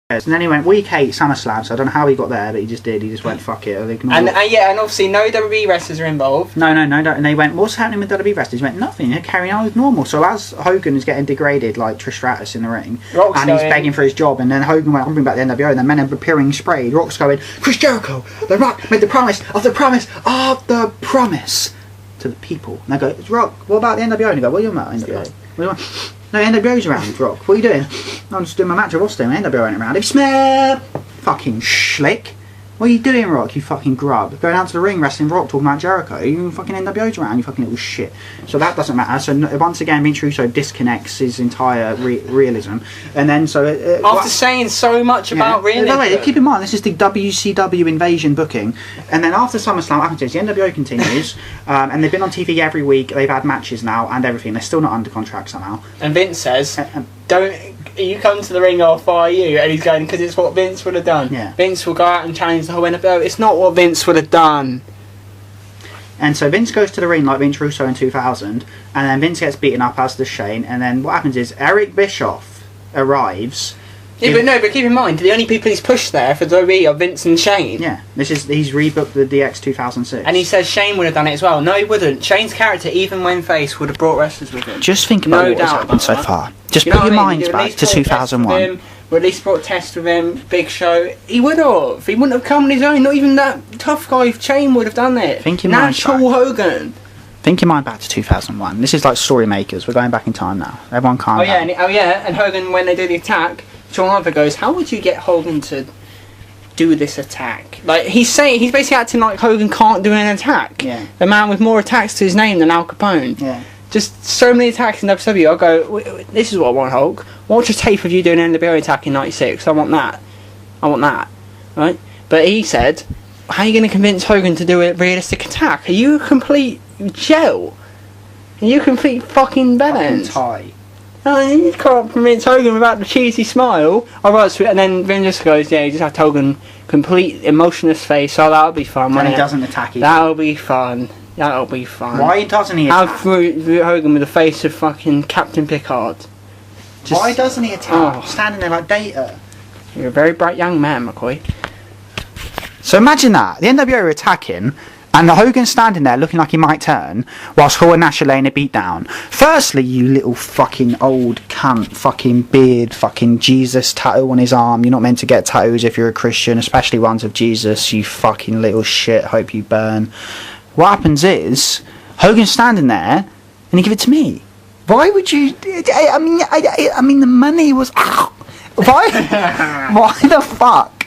And then he went week 8 SummerSlam, so I don't know how he got there, but he just did. He just went fuck it. And obviously no WWE wrestlers are involved. No. And they went, what's happening with WWE wrestlers? He went, nothing. They're carrying on as normal. So as Hogan is getting degraded like Trish Stratus in the ring, and he's begging for his job, and then Hogan went, I'm bringing back the NWO, and then men are appearing sprayed. Rock's going, Chris Jericho, The Rock made the promise of the promise of the promise to the people. And they go, Rock, what about the NWO? And he go, what are you about NWO? What do you want? No, NWO's around, Rock. What are you doing? I'm just doing my match with Austin. NWO ain't around. If Smith, fucking schlick. What are you doing, Rock? You fucking grub. Going out to the ring, wrestling Rock, talking about Jericho. You fucking NWO's around. You fucking little shit. So that doesn't matter. So once again, Vince Russo disconnects his entire realism, and then after saying so much about realism. No, wait, keep in mind this is the WCW invasion booking, and then after SummerSlam, what happens is the NWO continues, and they've been on TV every week. They've had matches now and everything. They're still not under contract somehow. And Vince says, "Don't." You come to the ring, I'll fire you. And he's going, because it's what Vince would have done. Yeah. Vince will go out and challenge the whole NFL. It's not what Vince would have done. And so Vince goes to the ring like Vince Russo in 2000, and then Vince gets beaten up as does Shane, and then what happens is Eric Bischoff arrives. Yeah, but keep in mind, the only people he's pushed there for WWE are Vince and Shane. Yeah, he's rebooked the DX 2006. And he says Shane would have done it as well. No, he wouldn't. Shane's character, even when face, would have brought wrestlers with him. Just think about what has happened so far. Just put your minds back to 2001. Or at least brought Test with him, Big Show. He would have. He wouldn't have come on his own. Not even that tough guy Shane would have done it. Think your mind back. Hogan. Think your mind back to 2001. This is like Story Makers. We're going back in time now. Everyone calm down. And Hogan, when they do the attack, Sean Oliver goes, how would you get Hogan to do this attack? Like, he's basically acting like Hogan can't do an attack. Yeah. The man with more attacks to his name than Al Capone. Yeah. Just so many attacks in WWE. I'll go, this is what I want, Hulk. Watch a tape of you doing an NWO attack in 96. I want that. Right? But he said, how are you going to convince Hogan to do a realistic attack? Are you a complete gel? Are you a complete fucking balance? Tie. You can't convince Hogan without the cheesy smile. And then Vin just goes, you just have Hogan complete emotionless face, so that'll be fun. And he doesn't attack either. That'll be fun. Why doesn't he attack? Have Hogan with the face of fucking Captain Picard. Why doesn't he attack? Standing there like Data. You're a very bright young man, McCoy. So imagine that. The NWO are attacking, and Hogan's standing there looking like he might turn, whilst Hall and Nash are laying a beat down. Firstly, you little fucking old cunt, fucking beard, fucking Jesus tattoo on his arm. You're not meant to get tattoos if you're a Christian, especially ones of Jesus, you fucking little shit. Hope you burn. What happens is, Hogan's standing there, and he give it to me. Why would you... I mean, the money was... Why the fuck?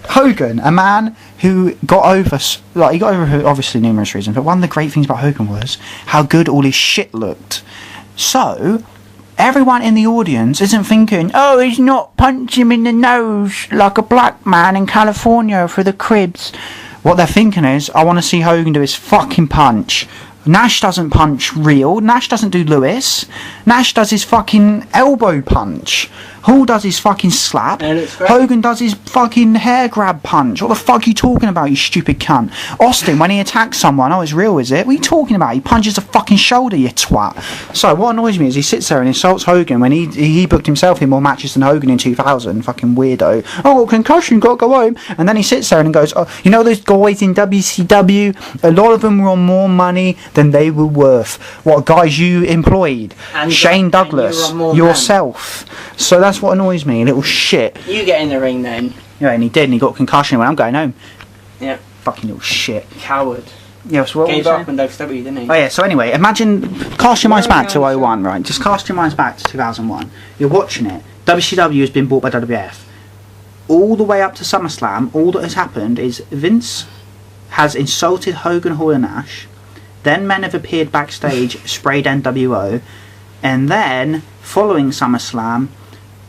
Hogan, a man who got over... he got over for obviously numerous reasons, but one of the great things about Hogan was how good all his shit looked. So, everyone in the audience isn't thinking, oh, he's not punching him in the nose like a black man in California for the Cribs. What they're thinking is, I want to see Hogan do his fucking punch. Nash doesn't punch real. Nash doesn't do Lewis. Nash does his fucking elbow punch. Hall does his fucking slap. Hogan does his fucking hair grab punch. What the fuck are you talking about, you stupid cunt? Austin, when he attacks someone, oh, it's real, is it? What are you talking about? He punches a fucking shoulder, you twat. So what annoys me is he sits there and insults Hogan when he booked himself in more matches than Hogan in 2000. Fucking weirdo. Oh, concussion, got to go home. And then he sits there and goes, oh, you know those guys in WCW? A lot of them were on more money than they were worth. What guys you employed? And Shane Douglas, yourself. So that's what annoys me, little shit. You get in the ring then. Yeah, and he did, and he got concussion when I'm going home. Yeah. Fucking little shit. Coward. Yeah, so what gave up in WCW, didn't he? Oh yeah, so anyway, cast your minds back to 2001, right? Just cast your minds back to 2001. You're watching it. WCW has been bought by WWF. All the way up to SummerSlam, all that has happened is Vince has insulted Hogan, Hall and Nash. Then men have appeared backstage, sprayed NWO. And then, following SummerSlam,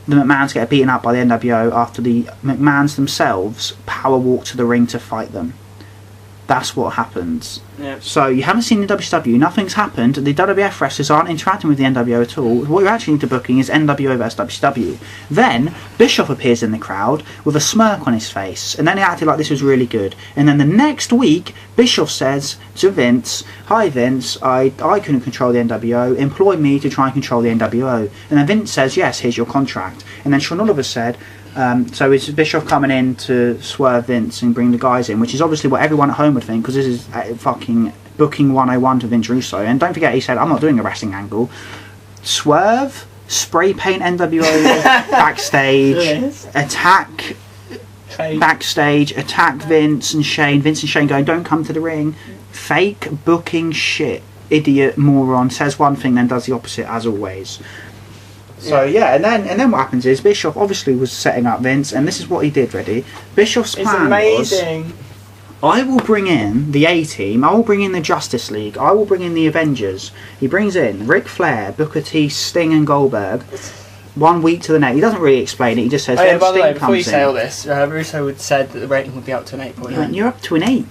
the McMahons get beaten up by the NWO after the McMahons themselves power walk to the ring to fight them. That's what happens. Yep. So you haven't seen the WCW, nothing's happened, the WWF wrestlers aren't interacting with the NWO at all. What you're actually into booking is NWO vs WCW. Then Bischoff appears in the crowd with a smirk on his face, and then he acted like this was really good. And then the next week, Bischoff says to Vince, hi Vince, I couldn't control the NWO, employ me to try and control the NWO. And then Vince says, yes, here's your contract. And then Sean Oliver said, So it's Bischoff coming in to swerve Vince and bring the guys in, which is obviously what everyone at home would think, because this is fucking booking 101 to Vince Russo. And don't forget, he said, I'm not doing a wrestling angle. Swerve, spray paint NWO backstage, Yes. attack backstage, attack Vince and Shane going, don't come to the ring. Fake booking shit. Idiot, moron, says one thing then does the opposite as always. So yeah, and then what happens is Bischoff obviously was setting up Vince, and this is what he did. Ready? Bischoff's plan was, I will bring in the A-Team, I will bring in the Justice League, I will bring in the Avengers. He brings in Ric Flair, Booker T, Sting and Goldberg. 1 week to the next. He doesn't really explain it, he just says, by the way, before you comes say in. all this, Russo would said that the rating would be up to an 8.9. You're up to an 8.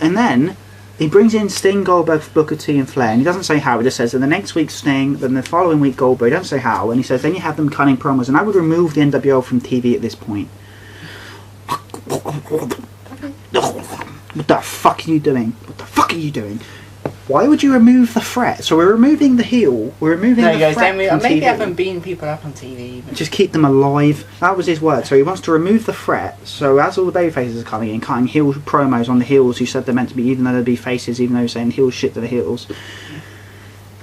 And then he brings in Sting, Goldberg, Booker T and Flair, and he doesn't say how, he just says, then the next week Sting, then the following week Goldberg, he doesn't say how, and he says, then you have them cutting promos, and I would remove the NWO from TV at this point. What the fuck are you doing? What the fuck are you doing? Why would you remove the threat? So we're removing the heel, we're removing the threat from maybe TV. haven't beaten people up on TV even. Just keep them alive. That was his word. So he wants to remove the threat. So as all the babyfaces are coming in, cutting heel promos on the heels who said they're meant to be, even though they'd be faces, even though he's saying heel shit to the heels.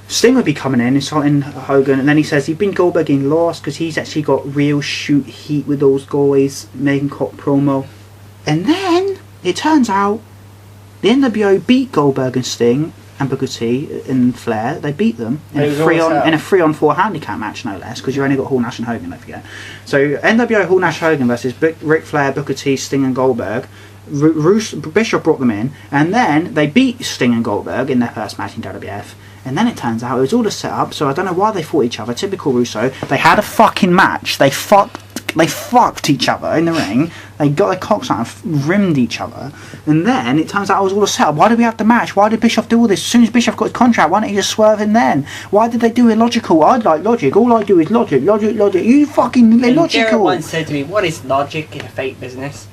Sting would be coming in, insulting Hogan, and then he says he's been Goldberg in lost because he's actually got real shoot heat with those guys, making cop promo. And then it turns out the NWO beat Goldberg and Sting and Booker T and Flair. They beat them in a 3-on-4 handicap match, no less, because you only got Hall, Nash and Hogan, don't forget. So NWO, Hall, Nash, Hogan versus Ric Flair, Booker T, Sting and Goldberg. Bischoff brought them in, and then they beat Sting and Goldberg in their first match in WWF. And then it turns out it was all a set-up, so I don't know why they fought each other. Typical Russo. They had a fucking match. They fucked each other in the ring. They got their cocks out and rimmed each other. And then it turns out it was all a setup. Why did we have the match? Why did Bischoff do all this? As soon as Bischoff got his contract, why didn't he just swerve him then? Why did they do illogical? I'd like logic. All I do is logic. You fucking illogical. Jared once said to me, what is logic in a fake business?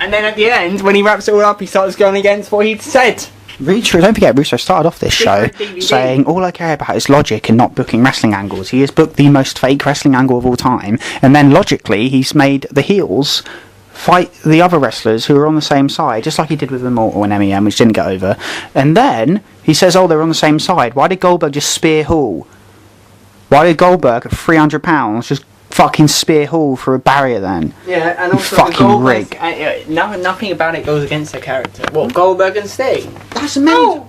And then at the end, when he wraps it all up, he starts going against what he'd said. Don't forget, Russo started off this show saying all I care about is logic and not booking wrestling angles. He has booked the most fake wrestling angle of all time, and then logically he's made the heels fight the other wrestlers who are on the same side, just like he did with Immortal and MEM, which didn't get over. And then he says, oh, they're on the same side. Why did Goldberg just spear Hall? Why did Goldberg at £300 just fucking spear Hall for a barrier then? Yeah, and also fucking rig. Nothing about it goes against their character. What, Goldberg and Sting? That's amazing.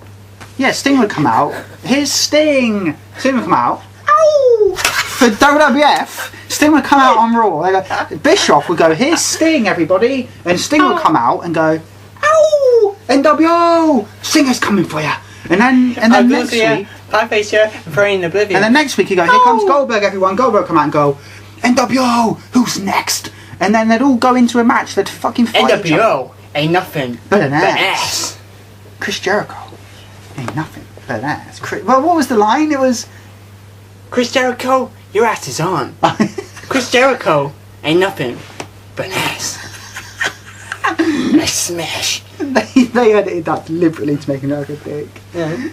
Yeah, Sting would come out. Here's Sting. Sting would come out. Ow! For WWF, Sting would come out on Raw. They go, Bischoff would go, here's Sting, everybody. And Sting would come out and go, ow! NWO! Stinger's coming for you. And then next week, Pie-face here, throwing oblivion. and then next week you go, here comes Goldberg, everyone. Goldberg come out and go, NWO, who's next? And then they'd all go into a match. They'd fucking fight each other. NWO ain't nothing but an ass. Chris Jericho ain't nothing but an ass. Well, what was the line? It was Chris Jericho, your ass is on. Chris Jericho ain't nothing but an ass. And I smash. they edited that deliberately to make America dick. Yeah.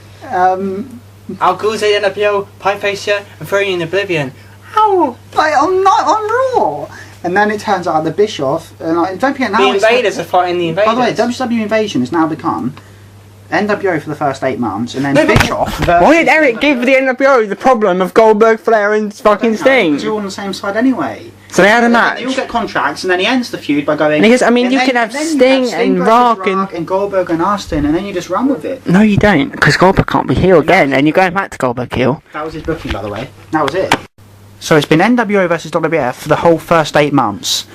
I'll go say NWO, pie-face here, and throw you in oblivion. Ow! Like on Raw. And then it turns out the Bischoff, and don't forget now the Invaders are fighting the Invaders. By the way, WCW Invasion has now become NWO for the first 8 months, and then Bischoff versus... Why did Eric give the NWO the problem of Goldberg, Flair and fucking Sting? Because you're all on the same side anyway. So they had a match. They all get contracts, and then he ends the feud by going... And he goes, I mean, you can have Sting and Rock and Goldberg and Austin, and then you just run with it. No, you don't, because Goldberg can't be heel again, and you're going back to Goldberg heel. That was his booking, by the way. That was it. So it's been NWO versus WWF for the whole first 8 months.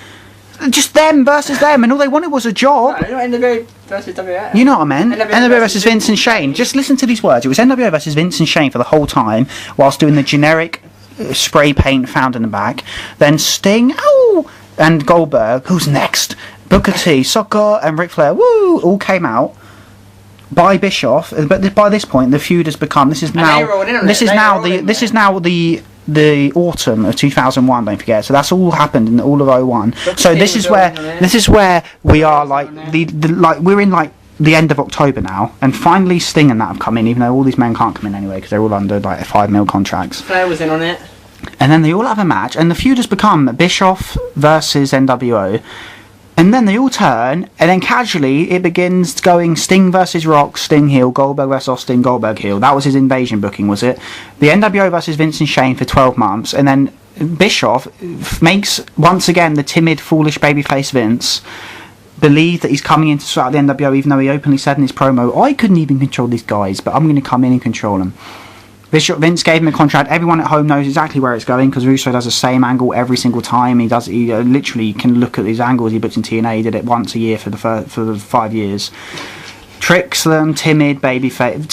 Just them versus them, and all they wanted was a job. No, NWO versus WWF. You know what I meant? NWO versus Vince and Shane. Just listen to these words. It was NWO versus Vince and Shane for the whole time, whilst doing the generic spray paint found in the back. Then Sting, ow, and Goldberg. Who's next? Booker T, Soccer, and Ric Flair. Woo! All came out by Bischoff. But by this point, the feud has become. This is now the autumn of 2001, don't forget. So that's all happened in all of 01. So this is where we are, like we're in like the end of October now, and finally Sting and that have come in, even though all these men can't come in anyway because they're all under like 5 mil contracts. Flair was in on it. And then they all have a match, and the feud has become Bischoff versus NWO. And then they all turn, and then casually it begins going Sting versus Rock, Sting heel, Goldberg versus Austin, Goldberg heel. That was his invasion booking, was it? The NWO versus Vince and Shane for 12 months, and then Bischoff makes, once again, the timid, foolish babyface Vince believe that he's coming in to sort out the NWO, even though he openly said in his promo, I couldn't even control these guys, but I'm going to come in and control them. Vince gave him a contract. Everyone at home knows exactly where it's going because Russo does the same angle every single time. He literally can look at his angles he puts in TNA. He did it once a year for the 5 years. Tricks them, timid baby faces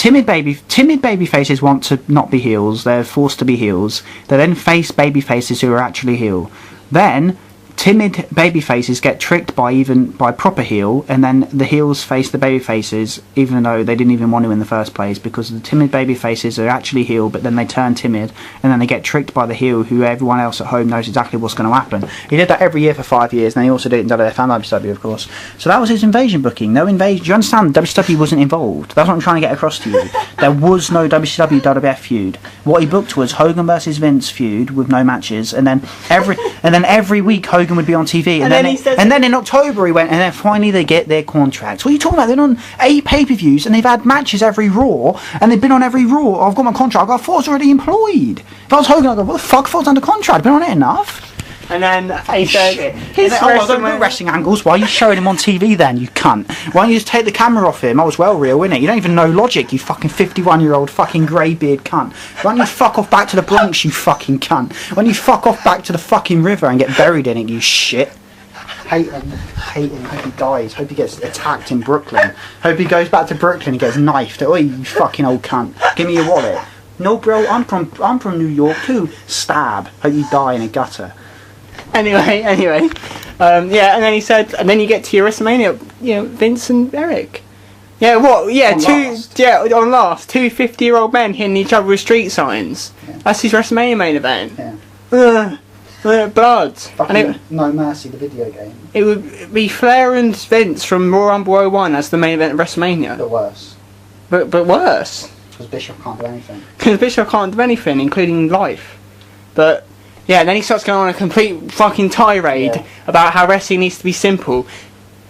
want to not be heels. They're forced to be heels. They then face baby faces who are actually heel. Then timid baby faces get tricked by proper heel, and then the heels face the baby faces even though they didn't even want to in the first place, because the timid baby faces are actually heel, but then they turn timid and then they get tricked by the heel who everyone else at home knows exactly what's going to happen. He did that every year for 5 years, and then he also did it in WWF and WCW, of course. So that was his invasion booking. No invasion. Do you understand? WCW wasn't involved. That's what I'm trying to get across to you. There was no WCW WWF feud. What he booked was Hogan versus Vince feud with no matches, and then every week Hogan would be on TV, and then in October he went, and then finally they get their contracts. What are you talking about? They're on 8 pay-per-views and they've had matches every Raw, and they've been on every Raw. I've got my contract. I thought I was already employed. If I was Hogan, I'd go, what the fuck? I thought I was under contract. I've been on it enough. And then he said, I don't know wrestling angles. Why are you showing him on TV then, you cunt? Why don't you just take the camera off him? I was well real, innit? You don't even know logic, you fucking 51-year-old fucking greybeard cunt. Why don't you fuck off back to the Bronx, you fucking cunt? Why don't you fuck off back to the fucking river and get buried in it, you shit? Hate him. Hope he dies. Hope he gets attacked in Brooklyn. Hope he goes back to Brooklyn and gets knifed. Oi, you fucking old cunt. Give me your wallet. No, bro, I'm from New York too. Stab. Hope you die in a gutter. Anyway, and then he said, and then you get to your WrestleMania, Vince and Eric. Yeah, what? Yeah, on last, two 50-year-old men hitting each other with street signs. Yeah. That's his WrestleMania main event. Yeah. Blood. No Mercy, the video game. It would be Flair and Vince from Royal Rumble 01 as the main event of WrestleMania. But worse. But worse. Because Bischoff can't do anything. Because Bischoff can't do anything, including life. But yeah, and then he starts going on a complete fucking tirade about how wrestling needs to be simple.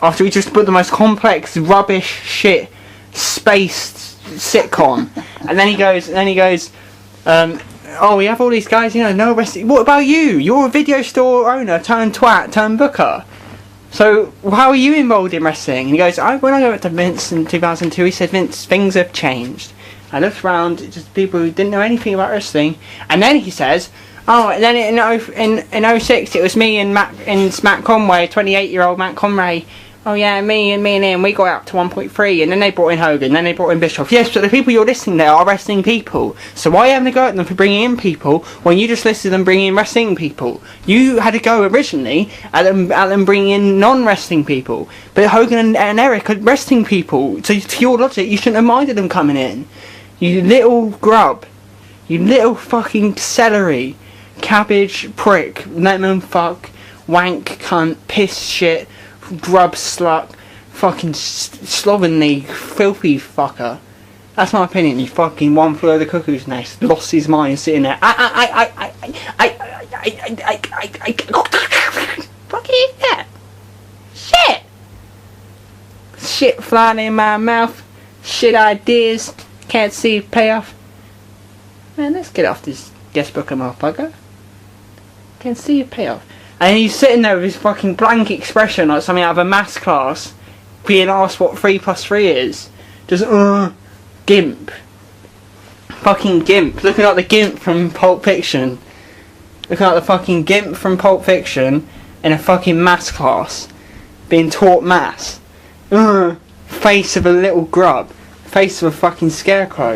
After he just put the most complex, rubbish, shit, spaced sitcom. and then he goes, oh, we have all these guys, no wrestling. What about you? You're a video store owner, turned twat, turned booker. So how are you involved in wrestling? And he goes, when I went to Vince in 2002, he said, Vince, things have changed. I looked around, just people who didn't know anything about wrestling. And then he says, oh, and then in 06, it was me and Matt Conway, 28-year-old Matt Conway. Oh yeah, me and him, we got up to 1.3, and then they brought in Hogan, then they brought in Bischoff. Yes, but the people you're listing there are wrestling people. So why haven't they go at them for bringing in people when you just listed them bringing in wrestling people? You had to go originally at them bringing in non-wrestling people. But Hogan and Eric are wrestling people. So to your logic, you shouldn't have minded them coming in. You little grub. You little fucking celery. Cabbage prick. Lemon fuck. Wank cunt. Piss shit. Grub slut, fucking slovenly, filthy fucker. That's my opinion. He fucking one flew over the cuckoo's nest, lost his mind sitting there. Fucking eat that. Shit flying in my mouth. Shit ideas. Can't see payoff. Man, let's get off this guest booker, motherfucker. Can't see a payoff. And he's sitting there with his fucking blank expression like something out of a maths class, being asked what 3 + 3 is. Just, gimp. Fucking gimp. Looking like the gimp from Pulp Fiction. Looking like the fucking gimp from Pulp Fiction in a fucking maths class. Being taught maths. Face of a little grub. Face of a fucking scarecrow.